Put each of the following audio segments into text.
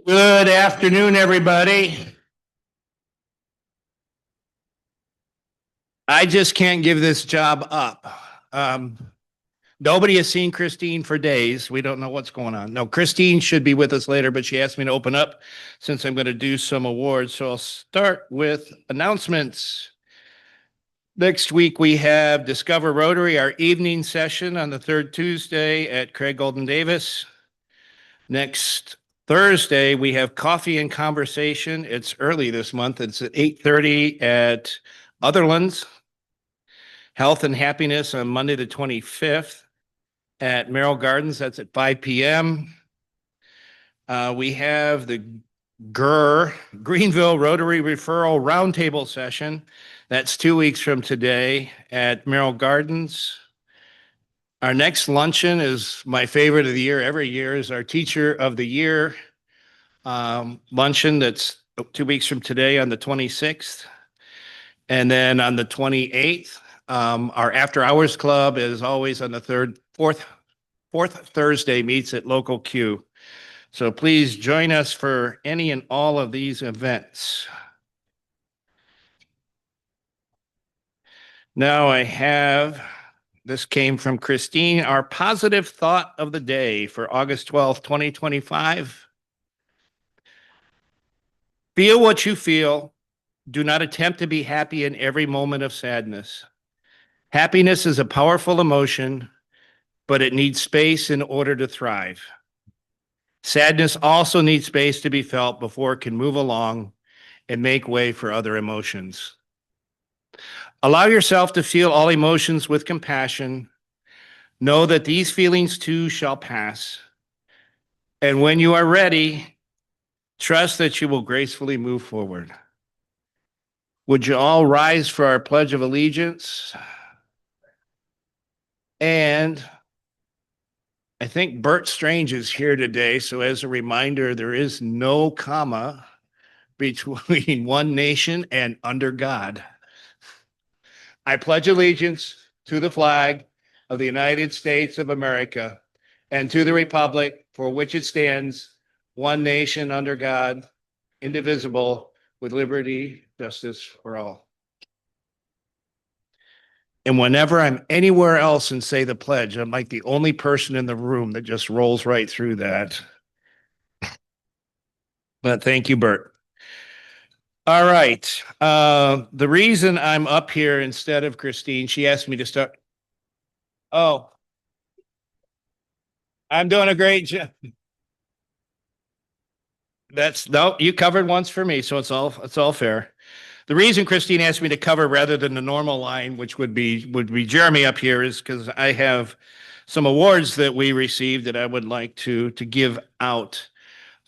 Good afternoon, everybody. I just can't give this job up. Um, Nobody has seen Christine for days. We don't know what's going on. No, Christine should be with us later, but she asked me to open up since I'm going to do some awards. So I'll start with announcements. Next week, we have Discover Rotary, our evening session on the third Tuesday at Craig Golden Davis. Next Thursday, we have Coffee and Conversation. It's early this month. It's at 8:30 at Otherlands. Health and Happiness on Monday, the 25th at Merrill Gardens. That's at 5 p.m. We have the Greenville Rotary Referral Roundtable Session. That's 2 weeks from today at Merrill Gardens. Our next luncheon is my favorite of the year. Every year is our Teacher of the Year luncheon. That's 2 weeks from today on the 26th. And then on the 28th, our after hours club is always on the fourth Thursday meets at local Q. So please join us for any and all of these events. Now this came from Christine, our positive thought of the day for August 12th, 2025. Feel what you feel. Do not attempt to be happy in every moment of sadness. Happiness is a powerful emotion, but it needs space in order to thrive. Sadness also needs space to be felt before it can move along and make way for other emotions. Allow yourself to feel all emotions with compassion. Know that these feelings too shall pass. And when you are ready, trust that you will gracefully move forward. Would you all rise for our Pledge of Allegiance? And I think Bert Strange is here today. So as a reminder, there is no comma between one nation and under God. I pledge allegiance to the flag of the United States of America and to the republic for which it stands, one nation under God, indivisible, with liberty, justice for all. And whenever I'm anywhere else and say the pledge, I'm like the only person in the room that just rolls right through that. But thank you, Bert. All right. The reason I'm up here instead of Christine, she asked me to start. Oh, I'm doing a great job. No, you covered once for me, so it's all fair. The reason Christine asked me to cover rather than the normal line, which would be Jeremy up here, is because I have some awards that we received that I would like to give out.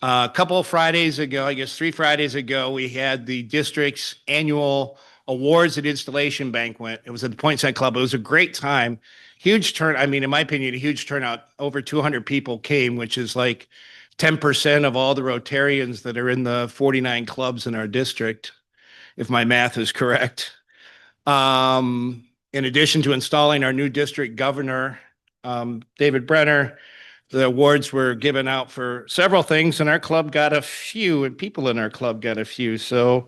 A couple of Fridays ago, I guess 3 Fridays ago, we had the district's annual awards and installation banquet. It was at the Poinside Club. It was a great time. Huge turn. I mean, in my opinion, a huge turnout. Over 200 people came, which is like 10% of all the Rotarians that are in the 49 clubs in our district, if my math is correct. In addition to installing our new district governor, David Brenner, the awards were given out for several things, and our club got a few, and people in our club got a few. So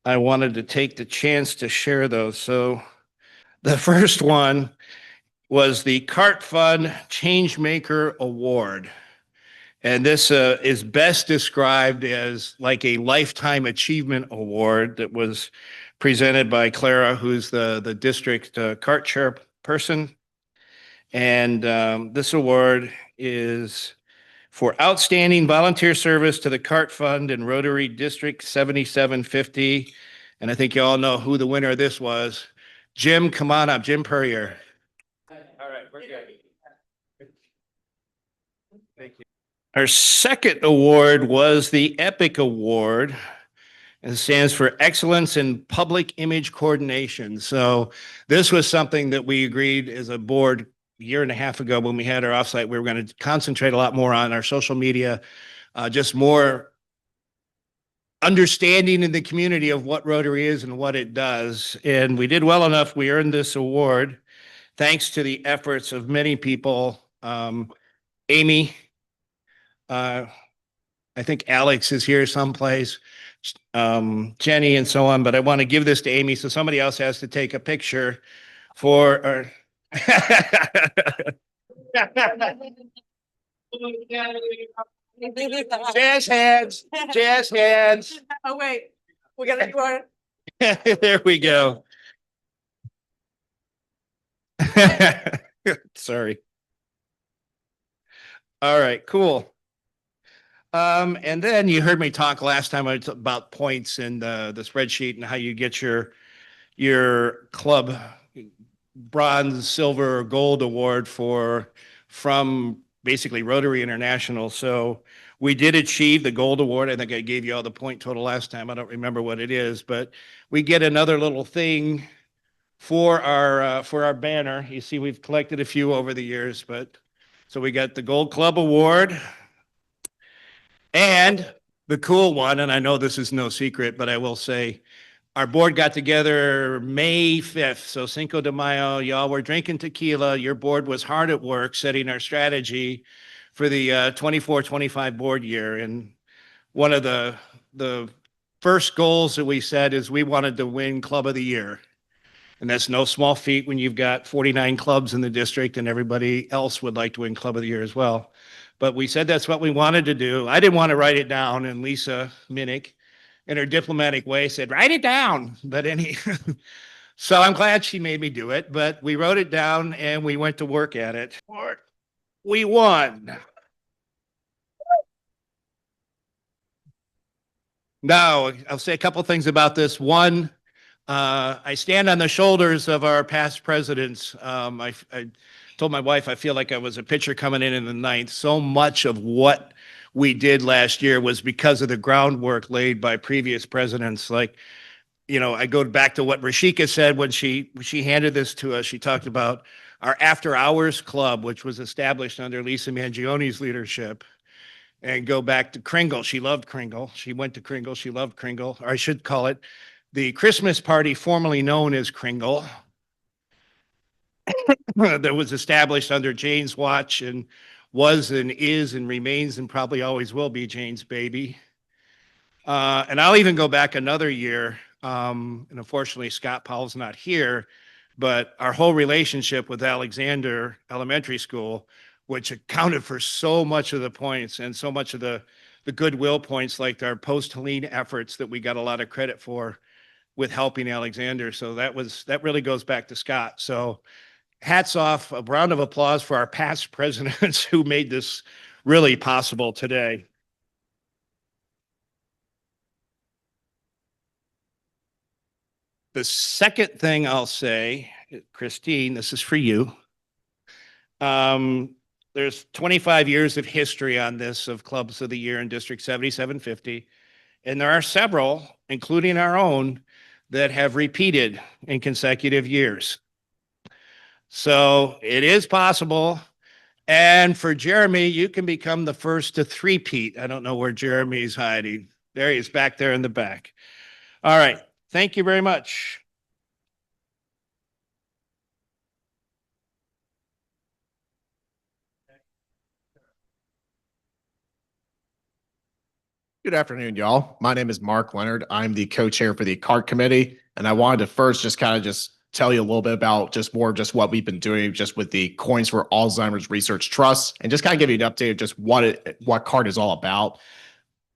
I wanted to take the chance to share those. So the first one was the Cart Fund Changemaker Award. And this is best described as like a lifetime achievement award that was presented by Clara, who's the district cart chairperson. And this award is for outstanding volunteer service to the Cart Fund in Rotary District 7750. And I think you all know who the winner of this was. Jim, come on up. Jim Purrier. All right, we're good. Thank you. Our second award was the EPIC Award. It stands for Excellence in Public Image Coordination. So this was something that we agreed as a board a year and a half ago when we had our offsite. We were going to concentrate a lot more on our social media, just more understanding in the community of what Rotary is and what it does. And we did well enough. We earned this award thanks to the efforts of many people. Amy, I think Alex is here someplace, Jenny and so on, but I want to give this to Amy, so somebody else has to take a picture for, or jazz hands, jazz hands. Oh, wait, we gotta do our. There we go. Sorry. All right, cool. And then you heard me talk last time about points in the spreadsheet and how you get your club bronze, silver, or gold award from basically Rotary International. So we did achieve the gold award. I think I gave you all the point total last time. I don't remember what it is, but we get another little thing for our banner. You see, we've collected a few over the years, but so we got the Gold Club Award and the cool one. And I know this is no secret, but I will say our board got together May 5th. So Cinco de Mayo, y'all were drinking tequila. Your board was hard at work setting our strategy for the 24-25 board year. And one of the first goals that we set is we wanted to win Club of the Year. And that's no small feat when you've got 49 clubs in the district and everybody else would like to win Club of the Year as well. But we said that's what we wanted to do. I didn't want to write it down, and Lisa Minnick, in her diplomatic way, said, write it down. But so I'm glad she made me do it. But we wrote it down and we went to work at it. We won. Now, I'll say a couple things about this. One, I stand on the shoulders of our past presidents. I told my wife I feel like I was a pitcher coming in the ninth. So much of what we did last year was because of the groundwork laid by previous presidents. Like, I go back to what Rashika said when she handed this to us. She talked about our after hours club, which was established under Lisa Mangione's leadership. And go back to Kringle. She loved Kringle. She went to Kringle. She loved Kringle. Or I should call it the Christmas party, formerly known as Kringle, that was established under Jane's watch and was and is and remains and probably always will be Jane's baby. And I'll even go back another year. And unfortunately, Scott Powell's not here, but our whole relationship with Alexander Elementary School, which accounted for so much of the points and so much of the goodwill points, like our post-Helene efforts that we got a lot of credit for with helping Alexander. So that really goes back to Scott. So hats off, a round of applause for our past presidents who made this really possible today. The second thing I'll say, Christine, this is for you. There's 25 years of history on this of Clubs of the Year in District 7750. And there are several, including our own, that have repeated in consecutive years. So it is possible. And for Jeremy, you can become the first to three-peat. I don't know where Jeremy's hiding. There he is, back there in the back. All right. Thank you very much. Good afternoon, y'all. My name is Mark Leonard. I'm the co-chair for the CART committee, and I wanted to first just tell you a little bit about just what we've been doing just with the Coins for Alzheimer's Research Trust, and just kind of give you an update of just what CART is all about.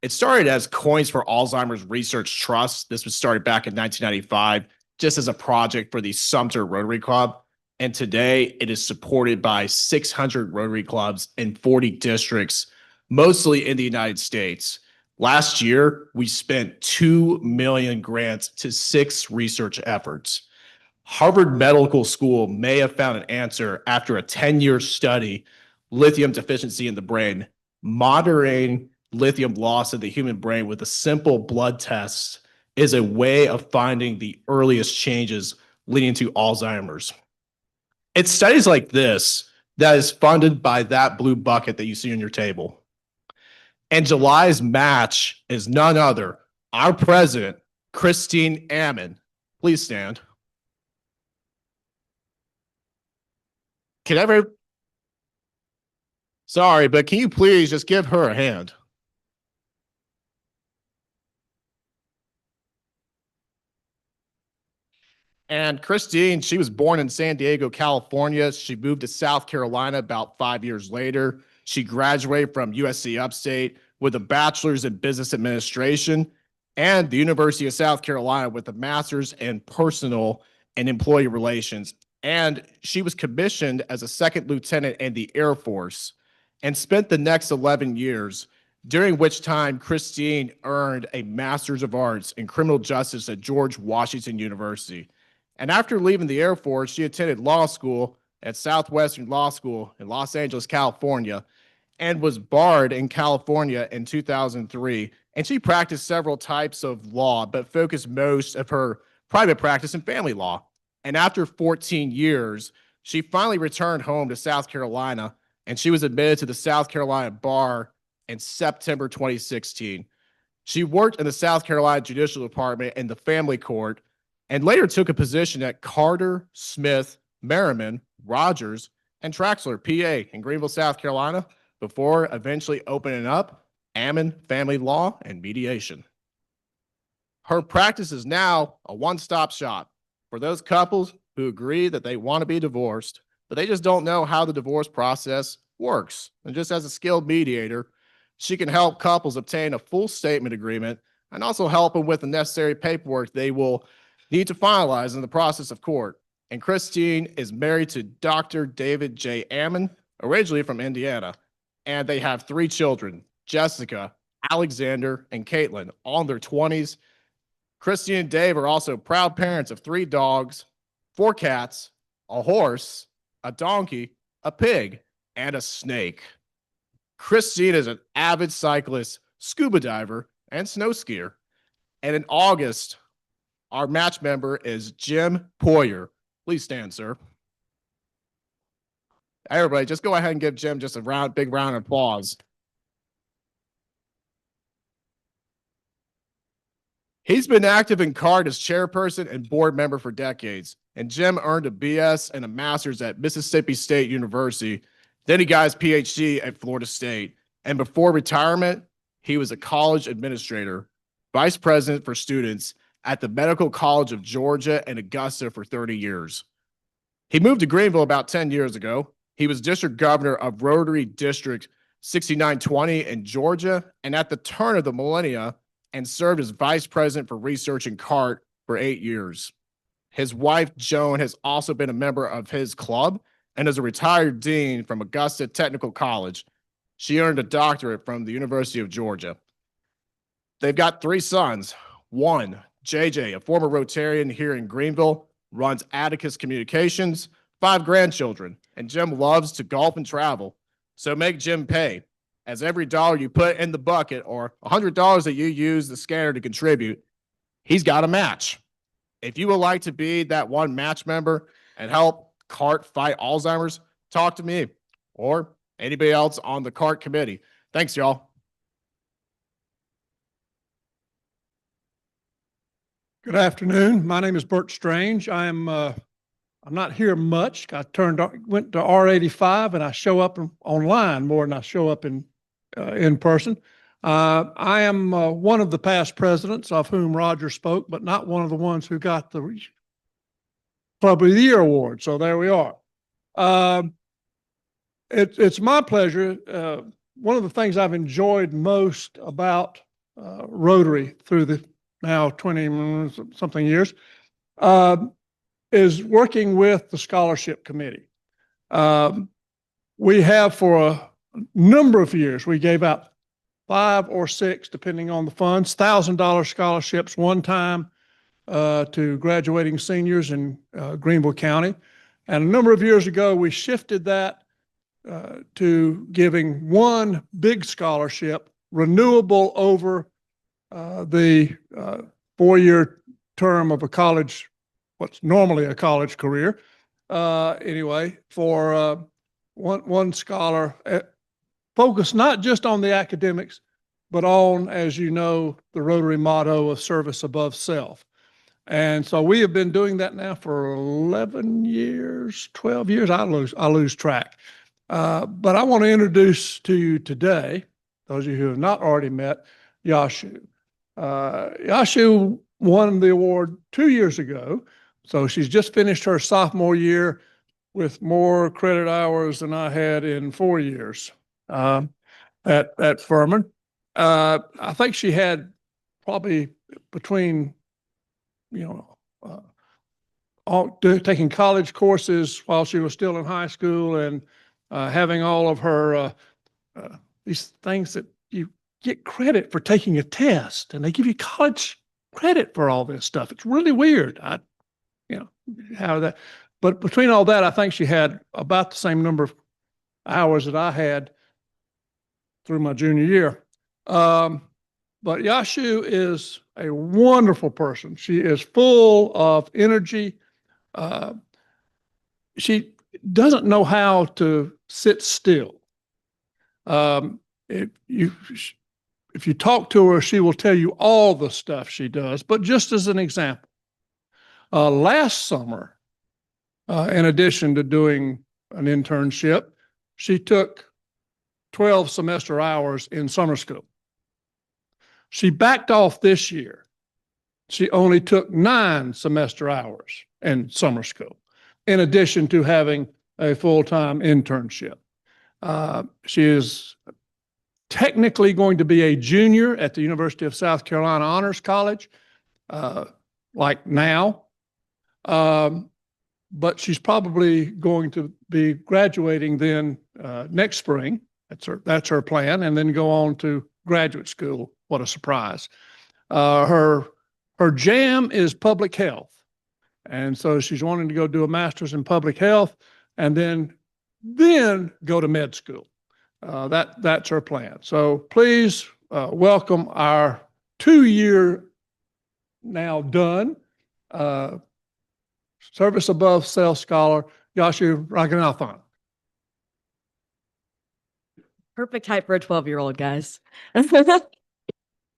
It started as Coins for Alzheimer's Research Trust. This was started back in 1995, just as a project for the Sumter Rotary Club. And today it is supported by 600 Rotary clubs in 40 districts, mostly in the United States. Last year, we spent 2 million grants to 6 research efforts. Harvard Medical School may have found an answer after a 10-year study, lithium deficiency in the brain, monitoring lithium loss in the human brain with a simple blood test is a way of finding the earliest changes leading to Alzheimer's. It's studies like this that is funded by that blue bucket that you see on your table. And July's match is none other, our president, Christine Ammon. Please stand. Sorry, but can you please just give her a hand? And Christine, she was born in San Diego, California. She moved to South Carolina about 5 years later. She graduated from USC Upstate with a bachelor's in business administration and the University of South Carolina with a master's in personal and employee relations. And she was commissioned as a second lieutenant in the Air Force and spent the next 11 years, during which time Christine earned a Master's of Arts in Criminal Justice at George Washington University. And after leaving the Air Force, she attended law school at Southwestern Law School in Los Angeles, California, and was barred in California in 2003. And she practiced several types of law, but focused most of her private practice in family law. And after 14 years, she finally returned home to South Carolina, and she was admitted to the South Carolina bar in September 2016. She worked in the South Carolina Judicial Department in the family court, and later took a position at Carter, Smith, Merriman, Rogers, and Traxler, PA, in Greenville, South Carolina, before eventually opening up Ammon Family Law and Mediation. Her practice is now a one-stop shop for those couples who agree that they want to be divorced, but they just don't know how the divorce process works. And just as a skilled mediator, she can help couples obtain a full statement agreement and also help them with the necessary paperwork they will need to finalize in the process of court. And Christine is married to Dr. David J. Ammon, originally from Indiana, and they have 3 children, Jessica, Alexander, and Caitlin, all in their 20s. Christine and Dave are also proud parents of 3 dogs, 4 cats, a horse, a donkey, a pig, and a snake. Christine is an avid cyclist, scuba diver, and snow skier. And in August, our match member is Jim Poyer. Please stand, sir. Everybody, just go ahead and give Jim just a big round of applause. He's been active in CART as chairperson and board member for decades. And Jim earned a BS and a master's at Mississippi State University. Then he got his PhD at Florida State. And before retirement, he was a college administrator, vice president for students at the Medical College of Georgia and Augusta for 30 years. He moved to Greenville about 10 years ago. He was district governor of Rotary District 6920 in Georgia, and at the turn of the millennia, and served as vice president for research in CART for 8 years. His wife, Joan, has also been a member of his club and is a retired dean from Augusta Technical College. She earned a doctorate from the University of Georgia. They've got 3 sons. One, JJ, a former Rotarian here in Greenville, runs Atticus Communications, 5 grandchildren, and Jim loves to golf and travel. So make Jim pay, as every dollar you put in the bucket or $100 that you use the scanner to contribute, he's got a match. If you would like to be that one match member and help CART fight Alzheimer's, talk to me or anybody else on the CART committee. Thanks, y'all. Good afternoon. My name is Bert Strange. I'm not here much. Went to R85 and I show up online more than I show up in person. I am one of the past presidents of whom Roger spoke, but not one of the ones who got the Club of the Year award. So there we are. It's my pleasure. One of the things I've enjoyed most about Rotary through the now 20 something years is working with the scholarship committee. We have for a number of years, we gave out 5 or 6, depending on the funds, $1,000 scholarships one time to graduating seniors in Greenville County. And a number of years ago, we shifted that to giving one big scholarship, renewable over the 4-year term of a college, what's normally a college career. Anyway, for one scholar, focus not just on the academics, but on, as you know, the Rotary motto of service above self. And so we have been doing that now for 11 years, 12 years. I lose track. But I want to introduce to you today, those of you who have not already met, Yashu. Yashu won the award 2 years ago So she's just finished her sophomore year with more credit hours than I had in 4 years at Furman. I think she had probably between, you know, taking college courses while she was still in high school and having all of her these things that you get credit for taking a test, and they give you college credit for all this stuff. It's really weird. How that, but between all that, I think she had about the same number of hours that I had through my junior year. But Yashu is a wonderful person. She is full of energy. She doesn't know how to sit still. If you talk to her, she will tell you all the stuff she does. But just as an example, last summer, in addition to doing an internship, she took 12 semester hours in summer school. She backed off this year. She only took 9 semester hours in summer school, in addition to having a full-time internship. She is technically going to be a junior at the University of South Carolina Honors College, like now. But she's probably going to be graduating then next spring. That's her plan, and then go on to graduate school. What a surprise. Her jam is public health. And so she's wanting to go do a master's in public health and then go to med school. That's her plan. So please welcome our 2-year now done Service Above Self Scholar, Yashu Raghunathan. Perfect height for a 12-year-old, guys.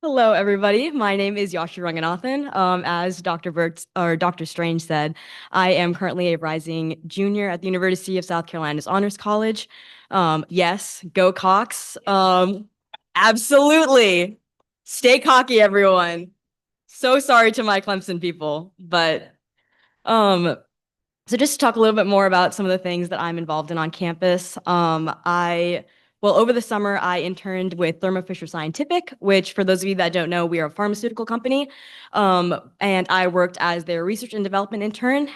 Hello, everybody. My name is Yashu Ranganathan. As Dr. Strange said, I am currently a rising junior at the University of South Carolina's Honors College. Yes, go Cox. Absolutely. Stay cocky, everyone. So sorry to my Clemson people, but so just to talk a little bit more about some of the things that I'm involved in on campus. Over the summer, I interned with Thermo Fisher Scientific, which for those of you that don't know, we are a pharmaceutical company. And I worked as their research and development intern,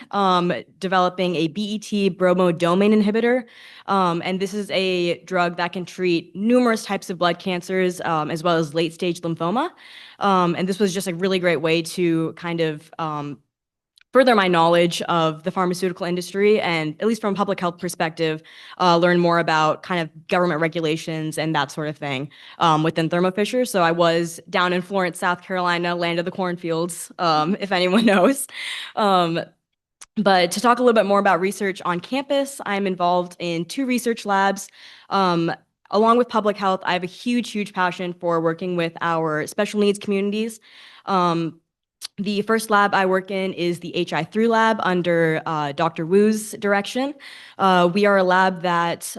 developing a BET bromodomain inhibitor. And this is a drug that can treat numerous types of blood cancers, as well as late-stage lymphoma. And this was just a really great way to kind of further my knowledge of the pharmaceutical industry and, at least from a public health perspective, learn more about kind of government regulations and that sort of thing within Thermo Fisher. So I was down in Florence, South Carolina, land of the cornfields, if anyone knows. But to talk a little bit more about research on campus, I'm involved in 2 research labs. Along with public health, I have a huge passion for working with our special needs communities. The first lab I work in is the HI3 lab under Dr. Wu's direction. We are a lab that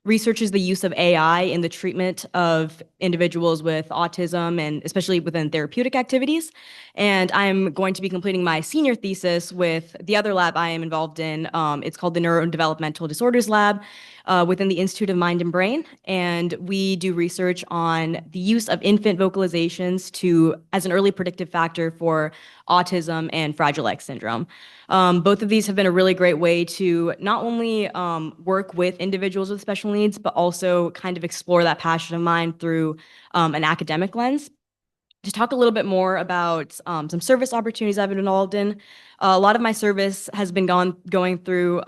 researches the use of AI in the treatment of individuals with autism and especially within therapeutic activities. And I'm going to be completing my senior thesis with the other lab I am involved in. It's called the Neurodevelopmental Disorders Lab within the Institute of Mind and Brain. And we do research on the use of infant vocalizations as an early predictive factor for autism and Fragile X syndrome. Both of these have been a really great way to not only work with individuals with special needs, but also kind of explore that passion of mine through an academic lens. To talk a little bit more about some service opportunities I've been involved in, a lot of my service has been going through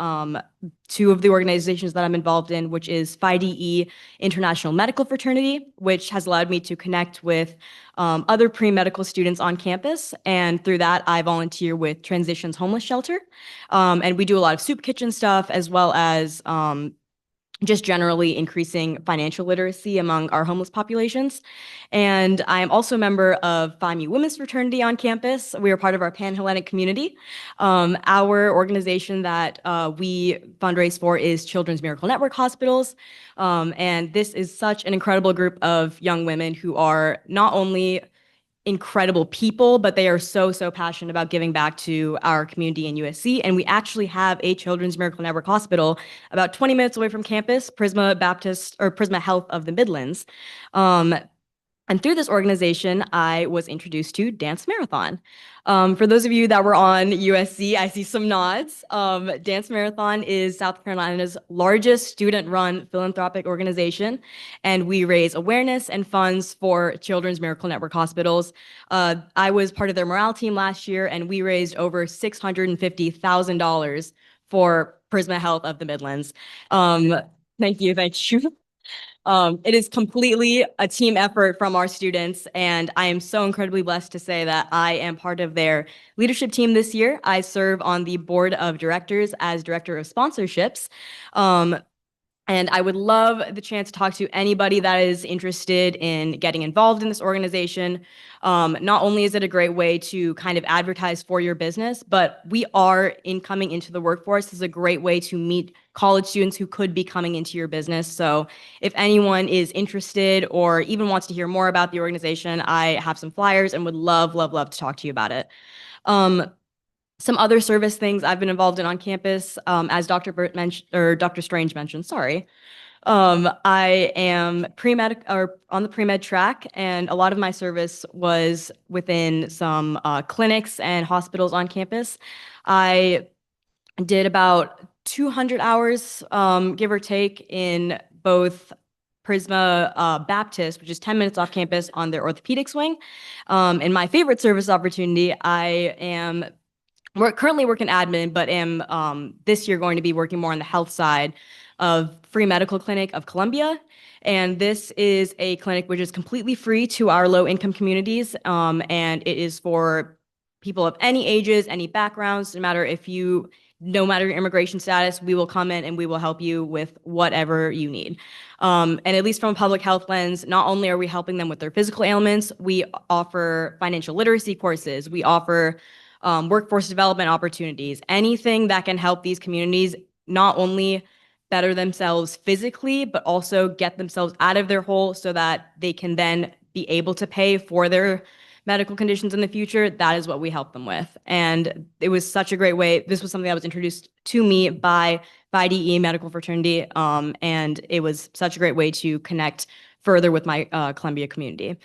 2 of the organizations that I'm involved in, which is Phi DE International Medical Fraternity, which has allowed me to connect with other pre-medical students on campus. And through that, I volunteer with Transitions Homeless Shelter. And we do a lot of soup kitchen stuff, as well as just generally increasing financial literacy among our homeless populations. And I am also a member of Phi Mu Women's Fraternity on campus. We are part of our Pan-Hellenic community. Our organization that we fundraise for is Children's Miracle Network Hospitals. And this is such an incredible group of young women who are not only incredible people, but they are so, so passionate about giving back to our community in USC. And we actually have a Children's Miracle Network hospital about 20 minutes away from campus, Prisma Baptist or Prisma Health of the Midlands. And through this organization, I was introduced to Dance Marathon. For those of you that were on USC, I see some nods. Dance Marathon is South Carolina's largest student-run philanthropic organization, and we raise awareness and funds for Children's Miracle Network hospitals. I was part of their morale team last year, and we raised over $650,000 for Prisma Health of the Midlands. Thank you. It is completely a team effort from our students, and I am so incredibly blessed to say that I am part of their leadership team this year. I serve on the board of directors as director of sponsorships. And I would love the chance to talk to anybody that is interested in getting involved in this organization. Not only is it a great way to kind of advertise for your business, but we are coming into the workforce. This is a great way to meet college students who could be coming into your business. So if anyone is interested or even wants to hear more about the organization, I have some flyers and would love, love, love to talk to you about it. Some other service things I've been involved in on campus, as Dr. Burt mentioned, or Dr. Strange mentioned, sorry. I am pre-med or on the pre-med track, and a lot of my service was within some clinics and hospitals on campus. I did about 200 hours, give or take, in both Prisma Baptist, which is 10 minutes off campus on their orthopedics wing. And my favorite service opportunity, I am currently working admin, but am this year going to be working more on the health side of Free Medical Clinic of Columbia. And this is a clinic which is completely free to our low income communities. And it is for people of any ages, any backgrounds, no matter your immigration status, we will come in and we will help you with whatever you need. And at least from a public health lens, not only are we helping them with their physical ailments, we offer financial literacy courses, we offer workforce development opportunities, anything that can help these communities not only better themselves physically, but also get themselves out of their hole so that they can then be able to pay for their medical conditions in the future. That is what we help them with. And it was such a great way. This was something that was introduced to me by Phi DE Medical Fraternity. And it was such a great way to connect further with my Columbia community.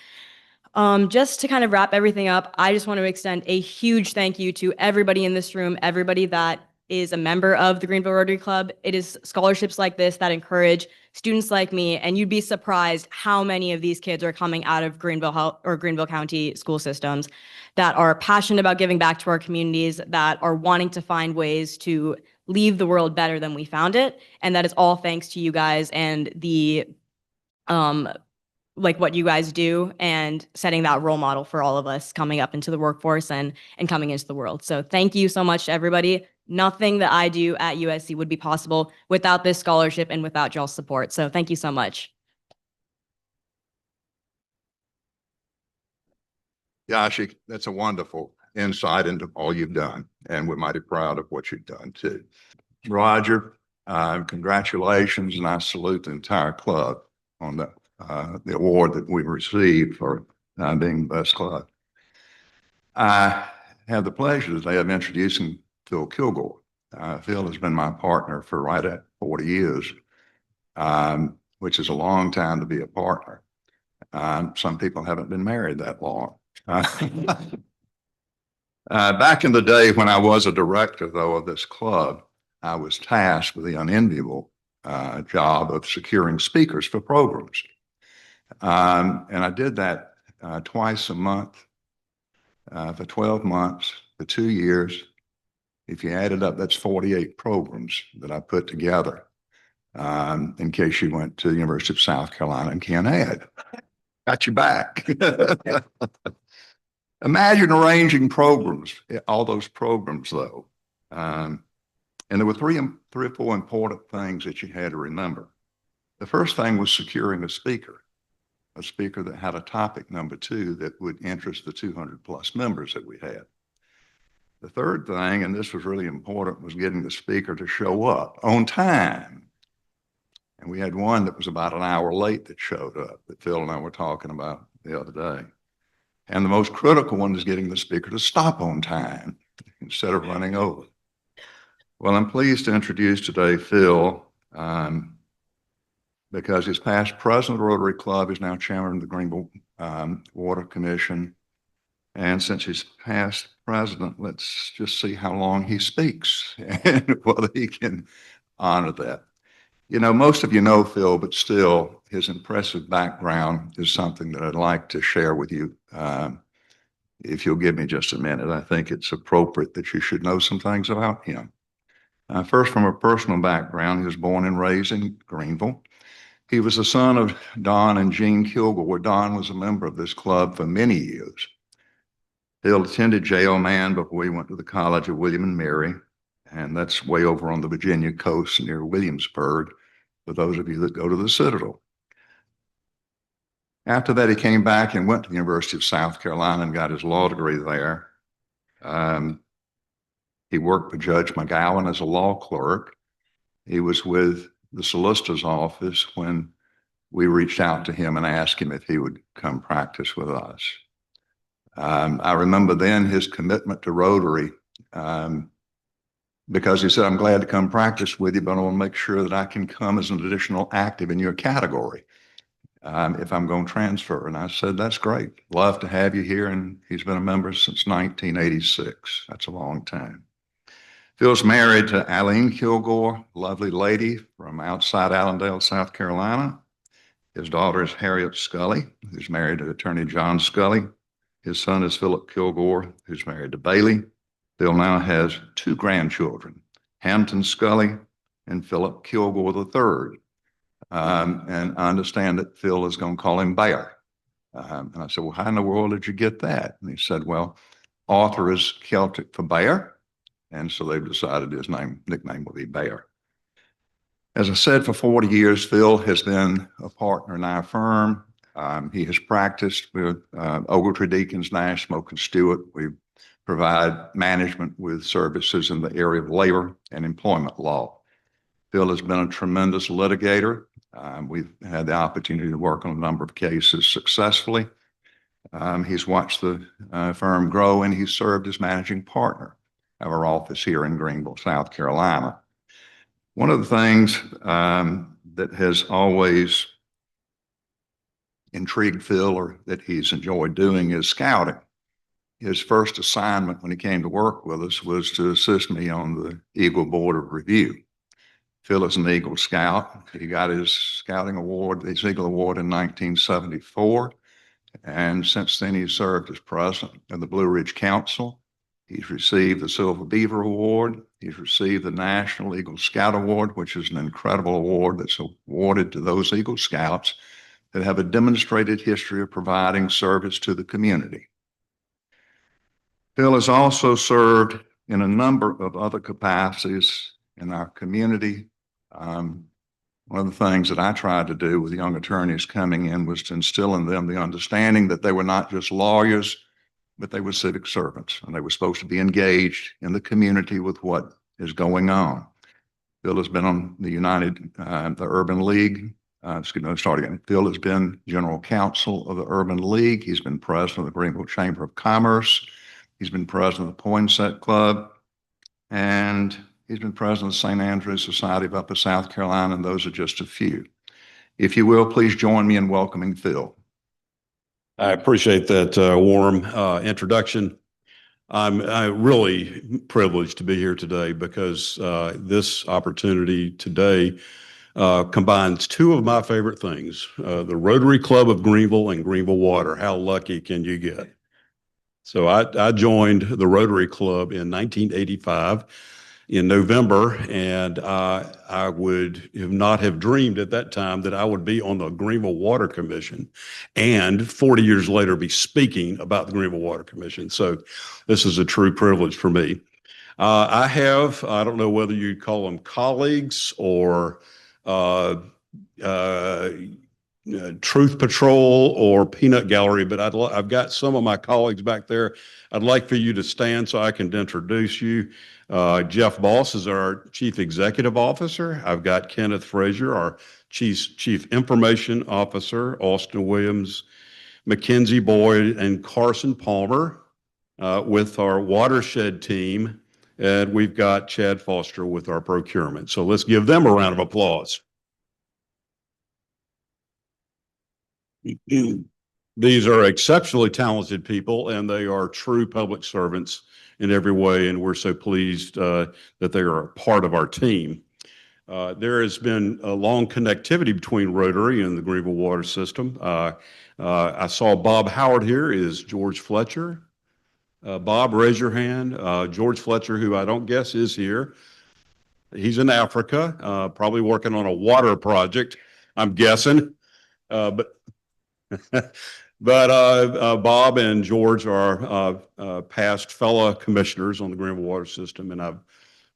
Just to kind of wrap everything up, I just want to extend a huge thank you to everybody in this room, everybody that is a member of the Greenville Rotary Club. It is scholarships like this that encourage students like me, and you'd be surprised how many of these kids are coming out of Greenville or Greenville County school systems that are passionate about giving back to our communities, that are wanting to find ways to leave the world better than we found it. And that is all thanks to you guys and the like what you guys do and setting that role model for all of us coming up into the workforce and coming into the world. So thank you so much to everybody. Nothing that I do at USC would be possible without this scholarship and without y'all's support. So thank you so much. Yashi, that's a wonderful insight into all you've done, and we're mighty proud of what you've done too. Roger, congratulations, and I salute the entire club on the award that we received for being the best club. I have the pleasure today of introducing Phil Kilgore. Phil has been my partner for right at 40 years, which is a long time to be a partner. Some people haven't been married that long. Back in the day when I was a director, though, of this club, I was tasked with the unenviable job of securing speakers for programs. And I did that twice a month for 12 months, for 2 years. If you add it up, that's 48 programs that I put together. In case you went to the University of South Carolina and can't add. Got you back. Imagine arranging programs, all those programs though. And there were three or four important things that you had to remember. The first thing was securing a speaker that had a topic, number two, that would interest the 200 plus members that we had. The third thing, and this was really important, was getting the speaker to show up on time. And we had one that was about an hour late that showed up that Phil and I were talking about the other day. And the most critical one is getting the speaker to stop on time instead of running over. Well, I'm pleased to introduce today Phil, because he's past president of the Rotary Club, he's now chairman of the Greenville Water Commission. And since he's past president, let's just see how long he speaks and whether he can honor that. You know, most of you know Phil, but still his impressive background is something that I'd like to share with you. If you'll give me just a minute, I think it's appropriate that you should know some things about him. First, from a personal background, he was born and raised in Greenville. He was the son of Don and Jean Kilgore. Don was a member of this club for many years. Phil attended JO-Man before he went to the College of William and Mary, and that's way over on the Virginia coast near Williamsburg, for those of you that go to the Citadel. After that, he came back and went to the University of South Carolina and got his law degree there. He worked for Judge McGowan as a law clerk. He was with the solicitor's office when we reached out to him and asked him if he would come practice with us. I remember then his commitment to Rotary, because he said, I'm glad to come practice with you, but I want to make sure that I can come as an additional active in your category if I'm going to transfer. And I said, that's great. Love to have you here. And he's been a member since 1986. That's a long time. Phil's married to Eileen Kilgore, lovely lady from outside Allendale, South Carolina. His daughter is Harriet Scully, who's married to attorney John Scully. His son is Phillip Kilgore, who's married to Bailey. Phil now has 2 grandchildren, Hampton Scully and Phillip Kilgore III. And I understand that Phil is going to call him Bear. And I said, well, how in the world did you get that? And he said, well, Arthur is Celtic for bear. And so they've decided his nickname will be Bear. As I said, for 40 years, Phil has been a partner in our firm. He has practiced with Ogletree Deacons, Nash, Smoke and Stewart. We provide management with services in the area of labor and employment law. Phil has been a tremendous litigator. We've had the opportunity to work on a number of cases successfully. He's watched the firm grow, and he's served as managing partner of our office here in Greenville, South Carolina. One of the things that has always intrigued Phil, or that he's enjoyed doing, is scouting. His first assignment when he came to work with us was to assist me on the Eagle Board of Review. Phil is an Eagle Scout. He got his scouting award, his Eagle Award, in 1974. And since then, he's served as president of the Blue Ridge Council. He's received the Silver Beaver Award. He's received the National Eagle Scout Award, which is an incredible award that's awarded to those Eagle Scouts that have a demonstrated history of providing service to the community. Phil has also served in a number of other capacities in our community. One of the things that I tried to do with young attorneys coming in was to instill in them the understanding that they were not just lawyers, but they were civic servants, and they were supposed to be engaged in the community with what is going on. Phil has been on the Urban League. Phil has been general counsel of the Urban League. He's been president of the Greenville Chamber of Commerce. He's been president of the Poinsett Club, and he's been president of the St. Andrews Society of Upper South Carolina, and those are just a few. If you will, please join me in welcoming Phil. I appreciate that warm introduction. I'm really privileged to be here today because this opportunity today combines 2 of my favorite things, the Rotary Club of Greenville and Greenville Water. How lucky can you get? So I joined the Rotary Club in 1985 in November, and I would not have dreamed at that time that I would be on the Greenville Water Commission and 40 years later be speaking about the Greenville Water Commission. So this is a true privilege for me. I don't know whether you'd call them colleagues or Truth Patrol or Peanut Gallery, but I've got some of my colleagues back there. I'd like for you to stand so I can introduce you. Jeff Boss is our Chief Executive Officer. I've got Kenneth Frazier, our Chief Information Officer. Austin Williams, Mackenzie Boyd and Carson Palmer with our watershed team. And we've got Chad Foster with our procurement. So let's give them a round of applause. These are exceptionally talented people, and they are true public servants in every way, and we're so pleased that they are a part of our team. There has been a long connectivity between Rotary and the Greenville water system. I saw Bob Howard here. Is George Fletcher? Bob, raise your hand. George Fletcher, who I don't guess is here. He's in Africa, probably working on a water project, I'm guessing. But Bob and George are past fellow commissioners on the Greenville water system, and I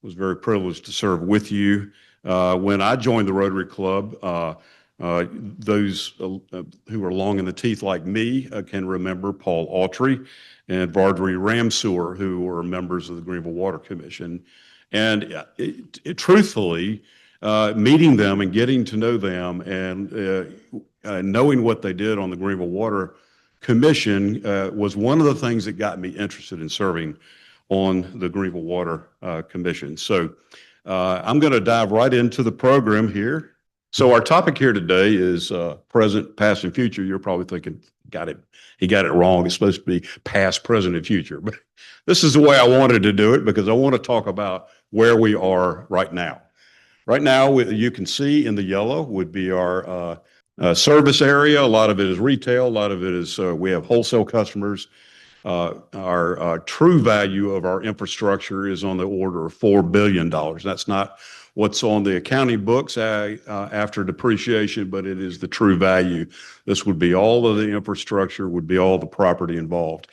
was very privileged to serve with you. When I joined the Rotary Club, those who are long in the teeth like me can remember Paul Autry and Vardry Ramseur, who were members of the Greenville Water Commission. And truthfully, meeting them and getting to know them and knowing what they did on the Greenville Water Commission was one of the things that got me interested in serving on the Greenville Water Commission. So I'm going to dive right into the program here. So our topic here today is present, past, and future. You're probably thinking, he got it wrong. It's supposed to be past, present, and future. But this is the way I wanted to do it because I want to talk about where we are right now. Right now, you can see in the yellow would be our service area. A lot of it is retail. A lot of it is we have wholesale customers. Our true value of our infrastructure is on the order of $4 billion. That's not what's on the accounting books after depreciation, but it is the true value. This would be all of the infrastructure, would be all the property involved.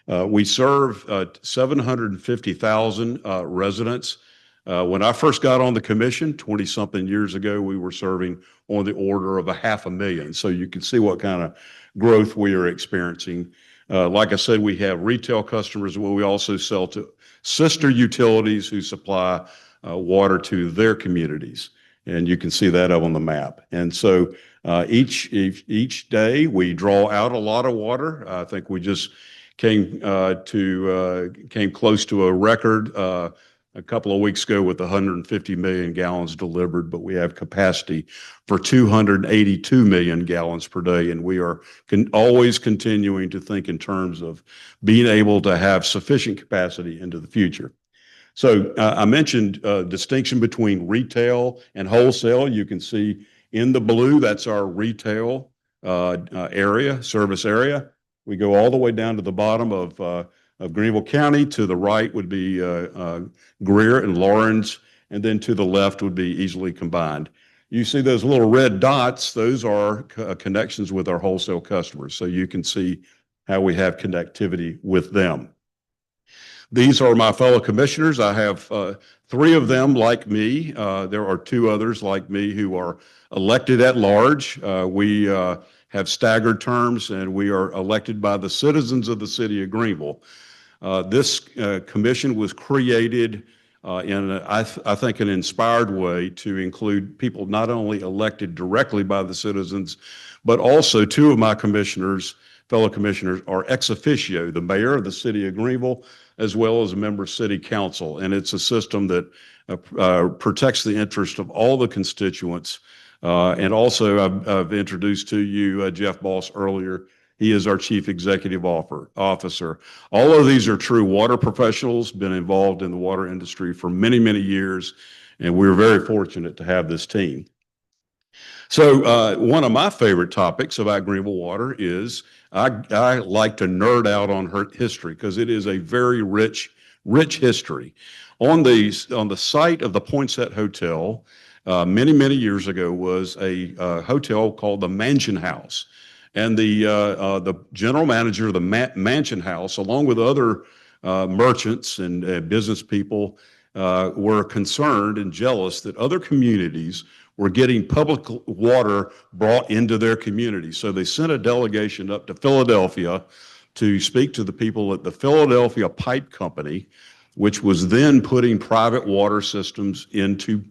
We serve 750,000 residents. When I first got on the commission 20-something years ago, we were serving on the order of 500,000. So you can see what kind of growth we are experiencing. Like I said, we have retail customers, but we also sell to sister utilities who supply water to their communities. And you can see that up on the map. And so each day we draw out a lot of water. I think we just came close to a record a couple of weeks ago with 150 million gallons delivered, but we have capacity for 282 million gallons per day. And we are always continuing to think in terms of being able to have sufficient capacity into the future. So I mentioned distinction between retail and wholesale. You can see in the blue, that's our retail area, service area. We go all the way down to the bottom of Greenville County. To the right would be Greer and Lawrence, and then to the left would be easily combined. You see those little red dots, those are connections with our wholesale customers. So you can see how we have connectivity with them. These are my fellow commissioners. I have three of them like me. There are two others like me who are elected at large. We have staggered terms, and we are elected by the citizens of the city of Greenville. This commission was created in, I think, an inspired way to include people not only elected directly by the citizens, but also two of my commissioners, fellow commissioners, are ex officio, the mayor of the city of Greenville, as well as a member of city council. And it's a system that protects the interest of all the constituents. And also, I've introduced to you Jeff Boss earlier. He is our chief executive officer. All of these are true water professionals, been involved in the water industry for many, many years, and we're very fortunate to have this team. So one of my favorite topics about Greenville water is I like to nerd out on her history because it is a very rich history. On the site of the Poinsett Hotel, many, many years ago was a hotel called the Mansion House. And the general manager of the Mansion House, along with other merchants and business people, were concerned and jealous that other communities were getting public water brought into their community. So they sent a delegation up to Philadelphia to speak to the people at the Philadelphia Pipe Company, which was then putting private water systems into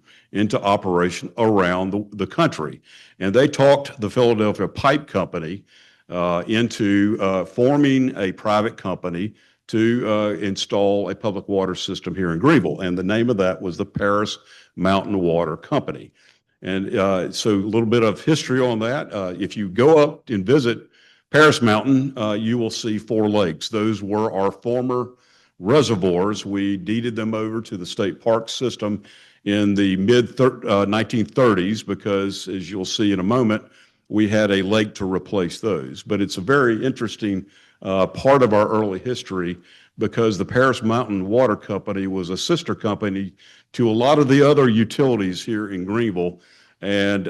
operation around the country. And they talked the Philadelphia Pipe Company into forming a private company to install a public water system here in Greenville. And the name of that was the Paris Mountain Water Company. And so a little bit of history on that. If you go up and visit Paris Mountain, you will see 4 lakes. Those were our former reservoirs. We deeded them over to the state park system in the mid 1930s because, as you'll see in a moment, we had a lake to replace those. But it's a very interesting part of our early history because the Paris Mountain Water Company was a sister company to a lot of the other utilities here in Greenville, and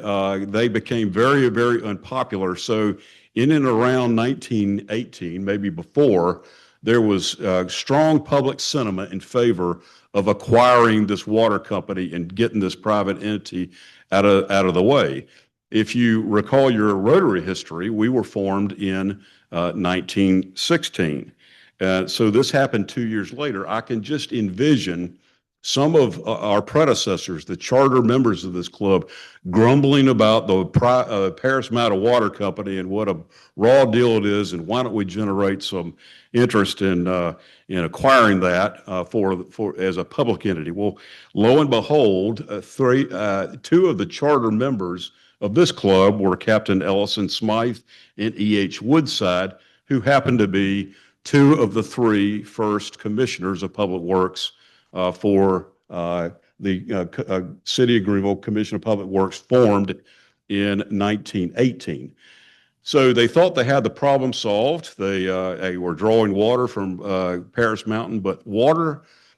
they became very, very unpopular. So in and around 1918, maybe before, there was strong public sentiment in favor of acquiring this water company and getting this private entity out of the way. If you recall your Rotary history, we were formed in 1916. So this happened 2 years later. I can just envision some of our predecessors, the charter members of this club, grumbling about the Paris Mountain Water Company and what a raw deal it is, and why don't we generate some interest in acquiring that for as a public entity. Well, lo and behold, 2 of the charter members of this club were Captain Ellison Smythe and E.H. Woodside, who happened to be 2 of the 3 first commissioners of public works for the City of Greenville Commission of Public Works, formed in 1918. So they thought they had the problem solved. They were drawing water from Paris Mountain, but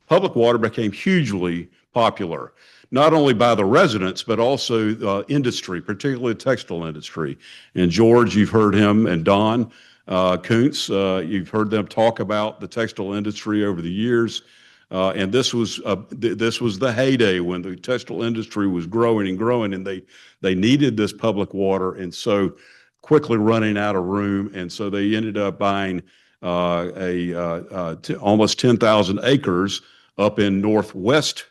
public water became hugely popular, not only by the residents, but also industry, particularly the textile industry. And George, you've heard him, and Don Kuntz, you've heard them talk about the textile industry over the years. And this was the heyday when the textile industry was growing and growing, and they needed this public water, and so quickly running out of room, and so they ended up buying almost 10,000 acres up in northwest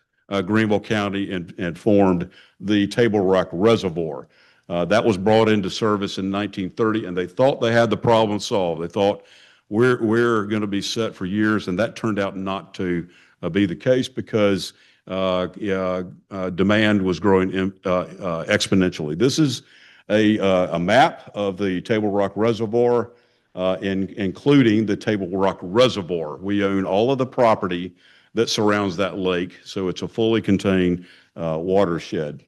Greenville County and formed the Table Rock Reservoir. That was brought into service in 1930, and they thought they had the problem solved. They thought we're going to be set for years, and that turned out not to be the case because demand was growing exponentially. This is a map of the Table Rock Reservoir, including the Table Rock Reservoir. We own all of the property that surrounds that lake, so it's a fully contained watershed.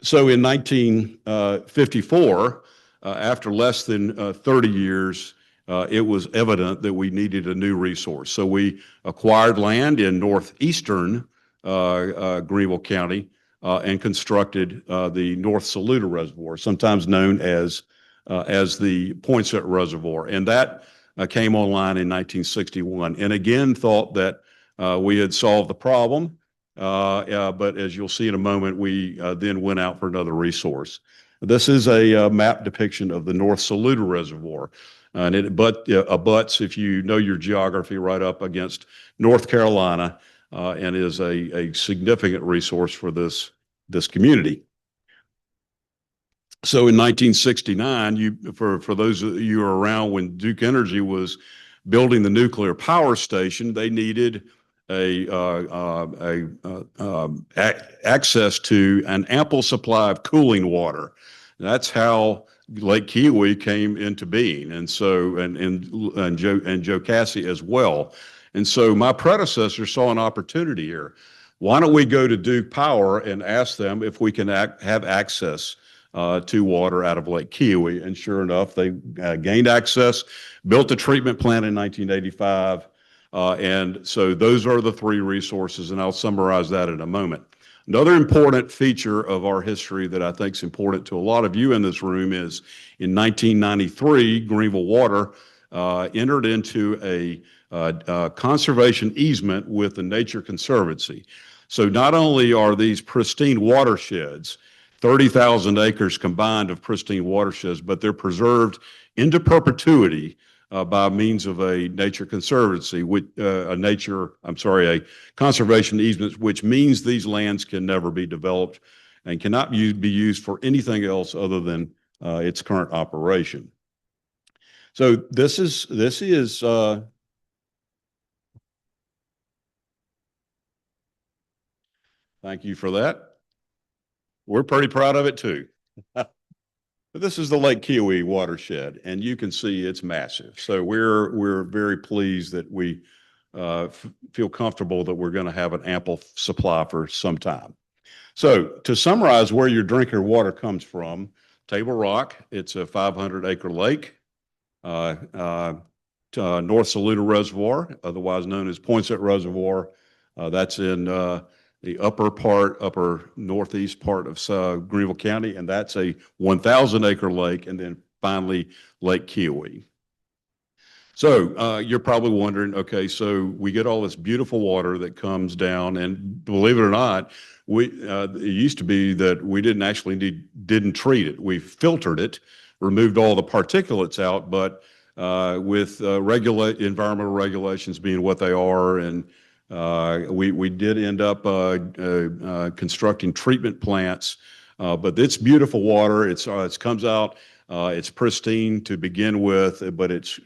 So in 1954, after less than 30 years, it was evident that we needed a new resource. So we acquired land in northeastern Greenville County and constructed the North Saluda Reservoir, sometimes known as the Poinsett Reservoir. And that came online in 1961, and again thought that we had solved the problem. But as you'll see in a moment, we then went out for another resource. This is a map depiction of the North Saluda Reservoir. And it abuts, if you know your geography, right up against North Carolina, and is a significant resource for this community. So in 1969, for those of you who are around when Duke Energy was building the nuclear power station, they needed access to an ample supply of cooling water. That's how Lake Kiwi came into being, and so and Jocassee as well. And so my predecessor saw an opportunity here. Why don't we go to Duke Power and ask them if we can have access to water out of Lake Kiwi? And sure enough, they gained access, built a treatment plant in 1985. And so those are the 3 resources, and I'll summarize that in a moment. Another important feature of our history that I think is important to a lot of you in this room is in 1993, Greenville Water entered into a conservation easement with the Nature Conservancy. So not only are these pristine watersheds, 30,000 acres combined of pristine watersheds, but they're preserved into perpetuity by means of a Nature Conservancy, a conservation easement, which means these lands can never be developed and cannot be used for anything else other than its current operation. So this is thank you for that. We're pretty proud of it too. This is the Lake Kiowee watershed, and you can see it's massive. So we're very pleased that we feel comfortable that we're going to have an ample supply for some time. So to summarize where your drinking water comes from, Table Rock, it's a 500-acre lake. North Saluda Reservoir, otherwise known as Poinsett Reservoir, that's in the upper northeast part of Greenville County, and that's a 1,000-acre lake, and then finally Lake Kiowee. So you're probably wondering, okay, so we get all this beautiful water that comes down, and believe it or not, it used to be that we didn't treat it. We filtered it, removed all the particulates out, but with environmental regulations being what they are, and we did end up constructing treatment plants. But it's beautiful water. It comes out. It's pristine to begin with, but it's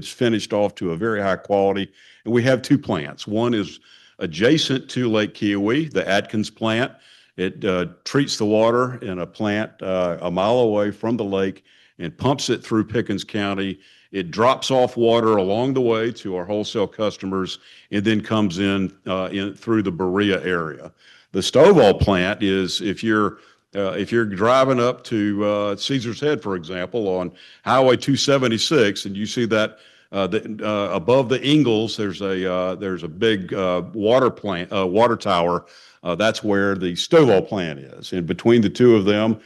finished off to a very high quality. And we have two plants. One is adjacent to Lake Kiowee, the Atkins plant. It treats the water in a plant a mile away from the lake and pumps it through Pickens County. It drops off water along the way to our wholesale customers and then comes in through the Berea area. The Stovall plant is if you're driving up to Caesar's Head, for example, on Highway 276, and you see that above the Ingalls, there's a big water tower. That's where the Stovall plant is. And between the two of them,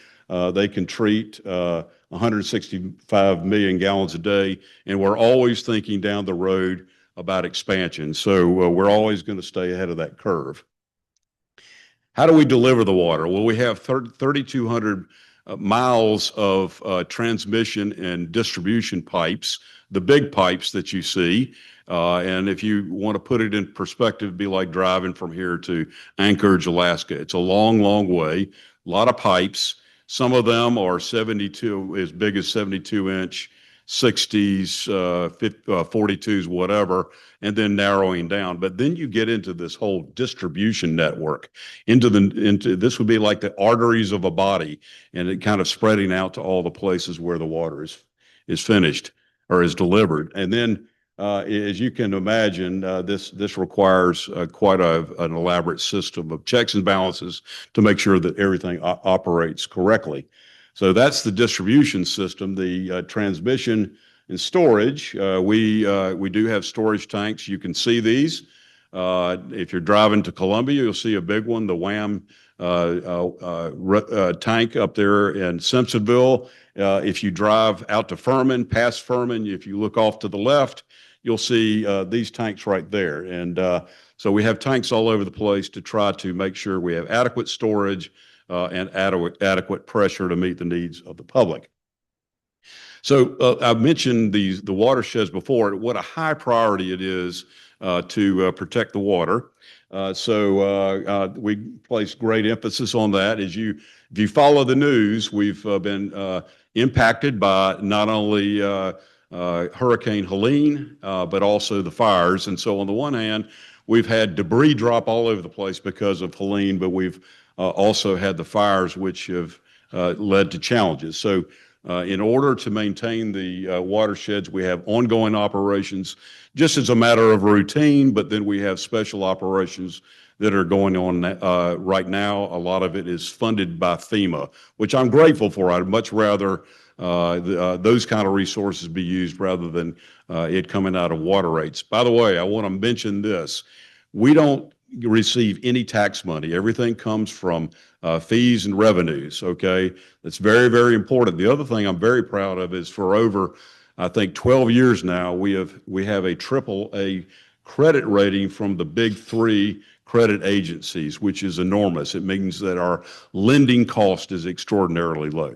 they can treat 165 million gallons a day, and we're always thinking down the road about expansion. So we're always going to stay ahead of that curve. How do we deliver the water? Well, we have 3,200 miles of transmission and distribution pipes, the big pipes that you see. And if you want to put it in perspective, it'd be like driving from here to Anchorage, Alaska. It's a long, long way, a lot of pipes. Some of them are 72, as big as 72-inch, 60s, 42s, whatever, and then narrowing down. But then you get into this whole distribution network, into this would be like the arteries of a body, and it kind of spreading out to all the places where the water is finished or is delivered. And then, as you can imagine, this requires quite an elaborate system of checks and balances to make sure that everything operates correctly. So that's the distribution system. The transmission and storage, we do have storage tanks. You can see these. If you're driving to Columbia, you'll see a big one, the WHAM tank up there in Simpsonville. If you drive out to Furman, past Furman, if you look off to the left, you'll see these tanks right there. And so we have tanks all over the place to try to make sure we have adequate storage and adequate pressure to meet the needs of the public. So I mentioned the watersheds before, what a high priority it is to protect the water. So we place great emphasis on that. If you follow the news, we've been impacted by not only Hurricane Helene, but also the fires. And so on the one hand, we've had debris drop all over the place because of Helene, but we've also had the fires, which have led to challenges. So in order to maintain the watersheds, we have ongoing operations just as a matter of routine, but then we have special operations that are going on right now. A lot of it is funded by FEMA, which I'm grateful for. I'd much rather those kind of resources be used rather than it coming out of water rates. By the way, I want to mention this. We don't receive any tax money. Everything comes from fees and revenues, okay? That's very, very important. The other thing I'm very proud of is for over, I think, 12 years now, we have a AAA credit rating from the big three credit agencies, which is enormous. It means that our lending cost is extraordinarily low.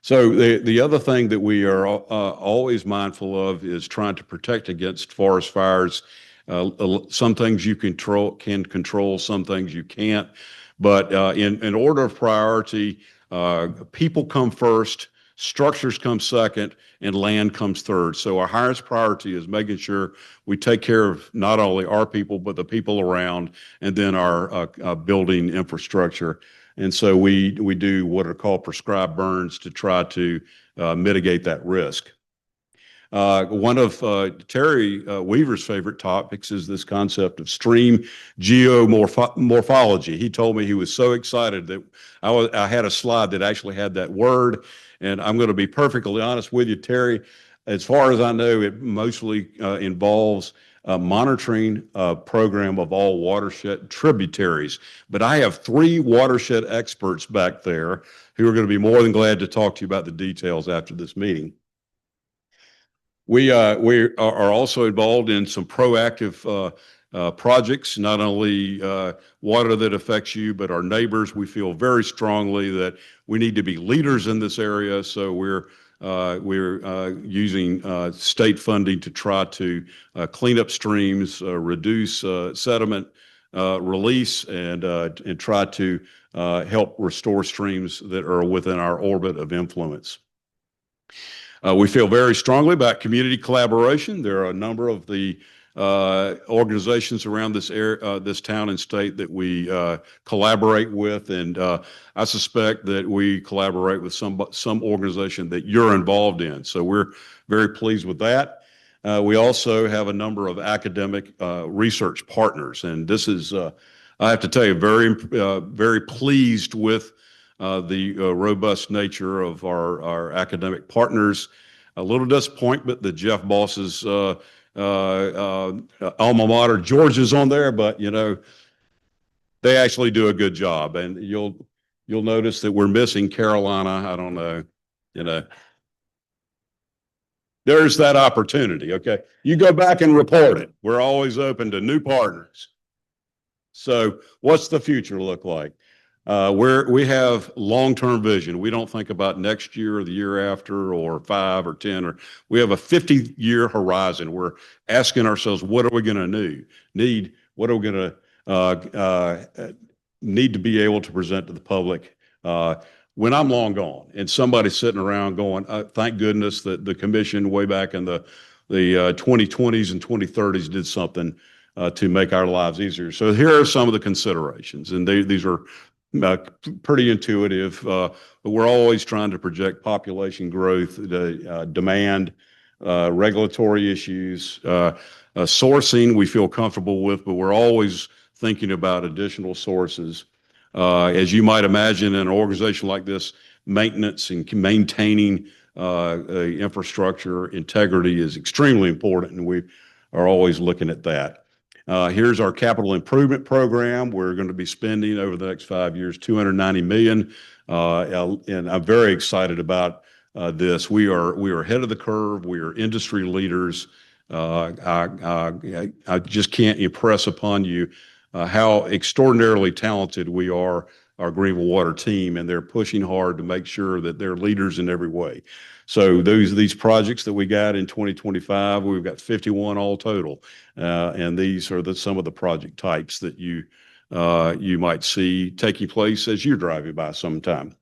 So the other thing that we are always mindful of is trying to protect against forest fires. Some things you can control, some things you can't. But in order of priority, People come first, structures come second, and land comes third. So our highest priority is making sure we take care of not only our people, but the people around, and then our building infrastructure. And so we do what are called prescribed burns to try to mitigate that risk. One of Terry Weaver's favorite topics is this concept of stream geomorphology. He told me he was so excited that I had a slide that actually had that word. And I'm going to be perfectly honest with you, Terry. As far as I know, it mostly involves monitoring a program of all watershed tributaries. But I have 3 watershed experts back there who are going to be more than glad to talk to you about the details after this meeting. We are also involved in some proactive projects, not only water that affects you, but our neighbors. We feel very strongly that we need to be leaders in this area. So we're using state funding to try to clean up streams, reduce sediment release, and try to help restore streams that are within our orbit of influence. We feel very strongly about community collaboration. There are a number of the organizations around this area, this town and state that we collaborate with, and I suspect that we collaborate with some organization that you're involved in. So we're very pleased with that. We also have a number of academic research partners, and this is, I have to tell you, very pleased with the robust nature of our academic partners. A little disappointment that Jeff Boss's alma mater, George, is on there, but you know, they actually do a good job. And you'll notice that we're missing Carolina. I don't know, you know. There's that opportunity, okay? You go back and report it. We're always open to new partners. So what's the future look like? We have long-term vision. We don't think about next year or the year after or 5 or 10, we have a 50-year horizon. We're asking ourselves, what are we going to need? What are we going to need to be able to present to the public when I'm long gone? And somebody's sitting around going, thank goodness that the commission way back in the 2020s and 2030s did something to make our lives easier. So here are some of the considerations, and these are pretty intuitive, but we're always trying to project population growth, demand, regulatory issues, sourcing we feel comfortable with, but we're always thinking about additional sources. As you might imagine, in an organization like this, maintenance and maintaining infrastructure integrity is extremely important, and we are always looking at that. Here's our capital improvement program. We're going to be spending over the next 5 years, $290 million. And I'm very excited about this. We are ahead of the curve. We are industry leaders. I just can't impress upon you how extraordinarily talented we are, our Greenville Water team, and they're pushing hard to make sure that they're leaders in every way. So these projects that we got in 2025, we've got 51 all total. And these are some of the project types that you might see taking place as you're driving by sometime.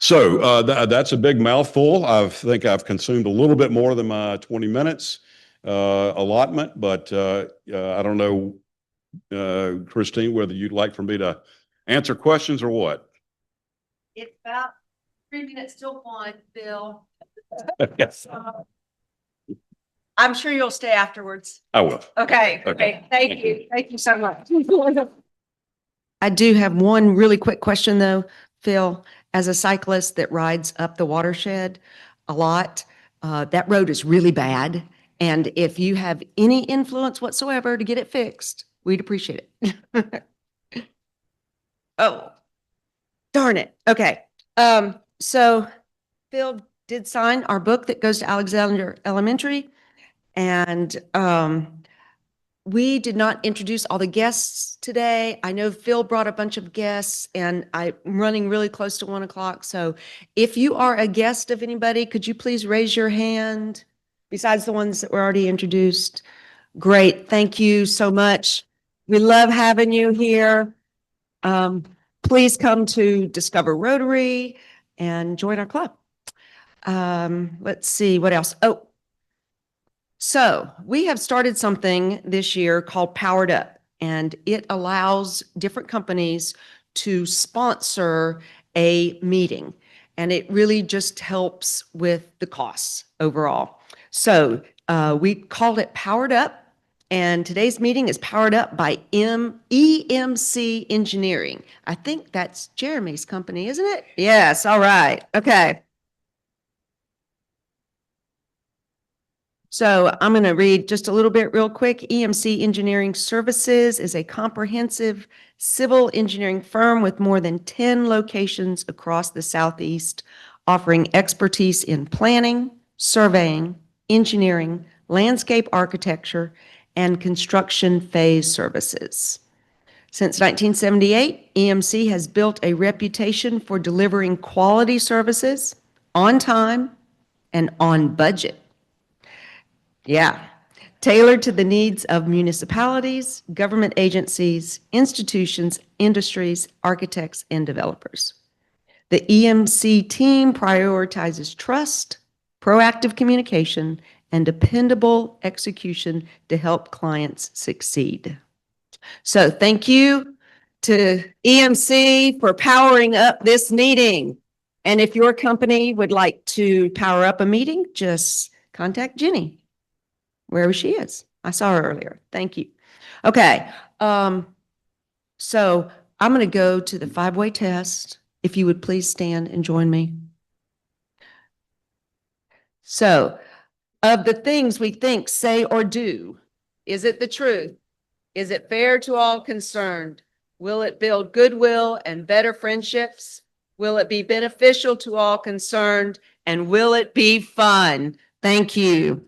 So that's a big mouthful. I think I've consumed a little bit more than my 20 minutes allotment, but I don't know, Christine, whether you'd like for me to answer questions or what? It's about 3 minutes till 1, Bill. Yes, I'm sure you'll stay afterwards. I will. Okay, Okay. great. Thank you. Thank you so much. I do have one really quick question though, Phil. As a cyclist that rides up the watershed a lot, that road is really bad. And if you have any influence whatsoever to get it fixed, we'd appreciate it. Oh, darn it. Okay. So Phil did sign our book that goes to Alexander Elementary. And we did not introduce all the guests today. I know Phil brought a bunch of guests, and I'm running really close to 1 o'clock. So if you are a guest of anybody, could you please raise your hand besides the ones that were already introduced? Great. Thank you so much. We love having you here. please come to discover Rotary and join our club. Let's see what else. Oh, so we have started something this year called Powered Up, and it allows different companies to sponsor a meeting. And it really just helps with the costs overall. So we called it Powered Up, and today's meeting is powered up by EMC Engineering. I think that's Jeremy's company, isn't it? Yes, all right. Okay. So I'm going to read just a little bit real quick. EMC Engineering Services is a comprehensive civil engineering firm with more than 10 locations across the Southeast, offering expertise in planning, surveying, engineering, landscape architecture, and construction phase services. Since 1978, EMC has built a reputation for delivering quality services on time and on budget. Yeah, tailored to the needs of municipalities, government agencies, institutions, industries, architects, and developers. The EMC team prioritizes trust, proactive communication, and dependable execution to help clients succeed. So thank you to EMC for powering up this meeting. And if your company would like to power up a meeting, just contact Jenny, wherever she is. I saw her earlier. Thank you. Okay. So I'm going to go to the 5-way test. If you would please stand and join me. So, of the things we think, say, or do, is it the truth? Is it fair to all concerned? Will it build goodwill and better friendships? Will it be beneficial to all concerned? And will it be fun? Thank you.